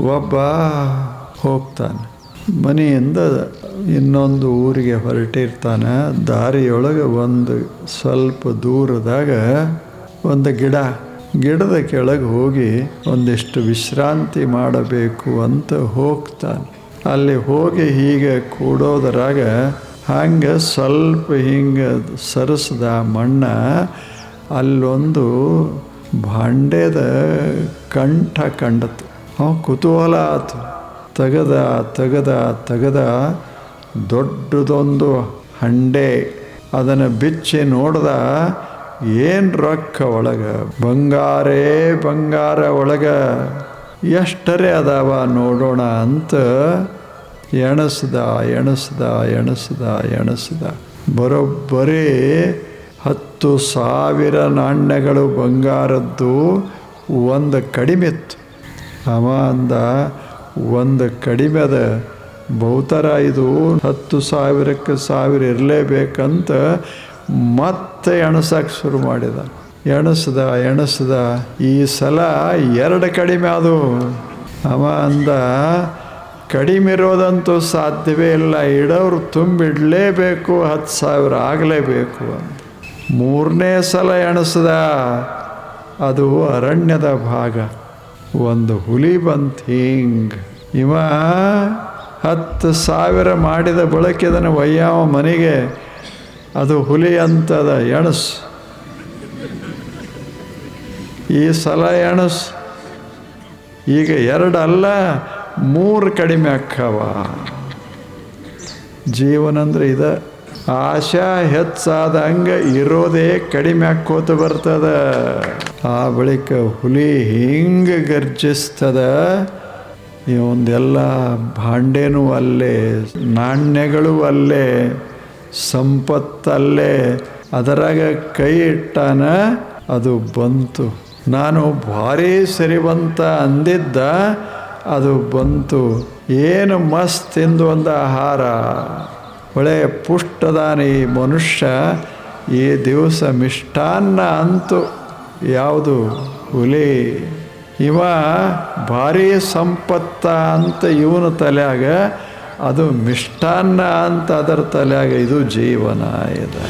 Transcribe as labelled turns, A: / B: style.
A: ಒಬ್ಬ ಹೋಗ್ತಾನೆ, ಮನೆಯಿಂದ ಇನ್ನೊಂದು ಊರಿಗೆ ಹೊರಟಿರ್ತಾನೆ. ದಾರಿಯೊಳಗೆ ಒಂದು ಸ್ವಲ್ಪ ದೂರದಾಗ ಒಂದು ಗಿಡದ ಕೆಳಗೆ ಹೋಗಿ ಒಂದಿಷ್ಟು ವಿಶ್ರಾಂತಿ ಮಾಡಬೇಕು ಅಂತ ಹೋಗ್ತಾನೆ. ಅಲ್ಲಿ ಹೋಗಿ ಹೀಗೆ ಕೂಡೋದ್ರಾಗ ಹಂಗೆ ಸ್ವಲ್ಪ ಹಿಂಗೆ ಸರಿಸ್ದ ಮಣ್ಣ, ಅಲ್ಲೊಂದು ಭಾಂಡೆದ ಕಂಠ ಕಂಡತು. ಕುತೂಹಲ ಆತು. ತೆಗದ ದೊಡ್ಡದೊಂದು ಹಂಡೆ, ಅದನ್ನು ಬಿಚ್ಚಿ ನೋಡ್ದ. ಏನು ರೊಕ್ಕ ಒಳಗೆ, ಬಂಗಾರ ಒಳಗೆ ಎಷ್ಟರೇ ಅದಾವ ನೋಡೋಣ ಅಂತ ಎಣಸ್ದ. ಬರೋಬ್ಬರಿ 10,000 ನಾಣ್ಯಗಳು ಬಂಗಾರದ್ದು ಒಂದು ಕಡಿಮೆತ್ತು. ಅವ ಅಂದ, ಒಂದು ಕಡಿಮೆ ಅದ, ಬಹುತರ ಇದು 10,000ಕ್ಕೆ 1,000 ಇರಲೇಬೇಕಂತ ಮತ್ತೆ ಎಣಸಕ್ಕೆ ಶುರು ಮಾಡಿದ. ಎಣಸ್ದ. ಈ ಸಲ 2 ಕಡಿಮೆ ಅದು. ಅವ ಅಂದ, ಕಡಿಮೆ ಇರೋದಂತೂ ಸಾಧ್ಯವೇ ಇಲ್ಲ, ಇಡೋರು ತುಂಬಿಡಲೇಬೇಕು, 10,000 ಆಗಲೇಬೇಕು ಅಂತ. 3ನೇ ಸಲ ಎಣಸ್ದ. ಅದು ಅರಣ್ಯದ ಭಾಗ. ಒಂದು ಹುಲಿ ಬಂತು ಹಿಂಗೆ. ಇವ 10,000 ಮಾಡಿದ ಬಳಕೆ ಅದನ್ನು ಒಯ್ಯಾವ ಮನೆಗೆ. ಅದು ಹುಲಿ ಅಂತದ, ಎಣಸು, ಈ ಸಲ ಎಣಸು. ಈಗ 2 ಅಲ್ಲ 3 ಕಡಿಮೆ ಅಕ್ಕವ. ಜೀವನ ಅಂದ್ರೆ ಇದೆ. ಆಶಾ ಹೆಚ್ಚಾದಂಗೆ ಇರೋದೇ ಕಡಿಮೆ ಆಕ್ಕೋತ ಬರ್ತದ. ಆ ಬಳಿಕ ಹುಲಿ ಹಿಂಗೆ ಗರ್ಜಿಸ್ತದ. ಇವೊಂದೆಲ್ಲ ಭಾಂಡೆನೂ ಅಲ್ಲೇ, ನಾಣ್ಯಗಳು ಅಲ್ಲೇ, ಸಂಪತ್ತಲ್ಲೇ. ಅದರಾಗ ಕೈ ಇಟ್ಟಾನ, ಅದು ಬಂತು. ನಾನು ಭಾರಿ ಸಿರಿವಂತ ಅಂದಿದ್ದ, ಅದು ಬಂತು. ಏನು ಮಸ್ತ್ ತಿಂದು ಒಂದು ಆಹಾರ, ಒಳ್ಳೆಯ ಪುಷ್ಟದಾನ ಈ ಮನುಷ್ಯ. ಈ ದಿವಸ ಮಿಷ್ಟಾನ್ನ ಅಂತು. ಯಾವುದು? ಹುಲಿ. ಇವ ಭಾರಿ ಸಂಪತ್ತ ಅಂತ ಇವನ ತಲೆಯಾಗ, ಅದು ಮಿಷ್ಟಾನ್ನ ಅಂತ ಅದರ ತಲೆಯಾಗ. ಇದು ಜೀವನ ಇದೆ.